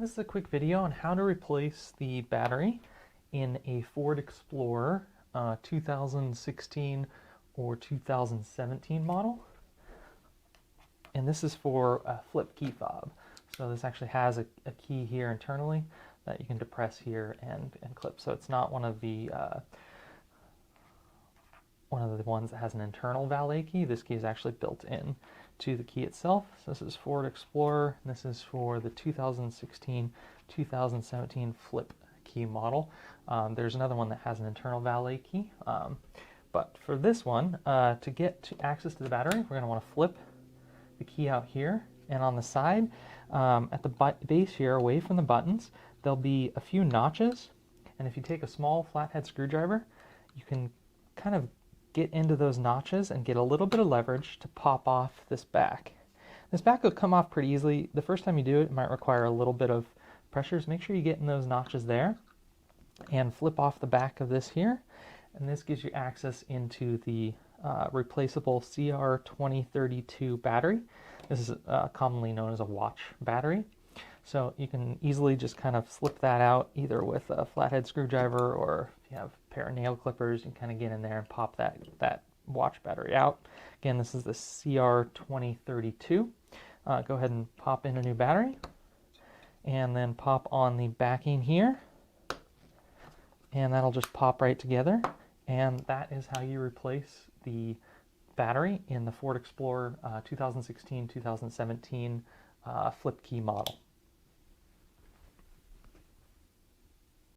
This is a quick video on how to replace the battery in a Ford Explorer 2016 or 2017 model. And this is for a flip key fob. So this actually has a key here internally that you can depress here and clip. So it's not one of the ones that has an internal valet key. This key is actually built in to the key itself. So this is Ford Explorer, and this is for the 2016-2017 flip key model. There's another one that has an internal valet key. But for this one, to get access to the battery, we're going to want to flip the key out here. And on the side, at the base here, away from the buttons, there'll be a few notches. And if you take a small flathead screwdriver, you can kind of get into those notches and get a little bit of leverage to pop off this back. This back will come off pretty easily. The first time you do it, it might require a little bit of pressure. So make sure you get in those notches there and flip off the back of this here. And this gives you access into the replaceable CR2032 battery. This is commonly known as a watch battery. So you can easily just kind of slip that out either with a flathead screwdriver, or if you have a pair of nail clippers, you can kind of get in there and pop that watch battery out. Again, this is the CR2032. Go ahead and pop in a new battery and then pop on the backing here, and that'll just pop right together. And that is how you replace the battery in the Ford Explorer 2016-2017 flip key model.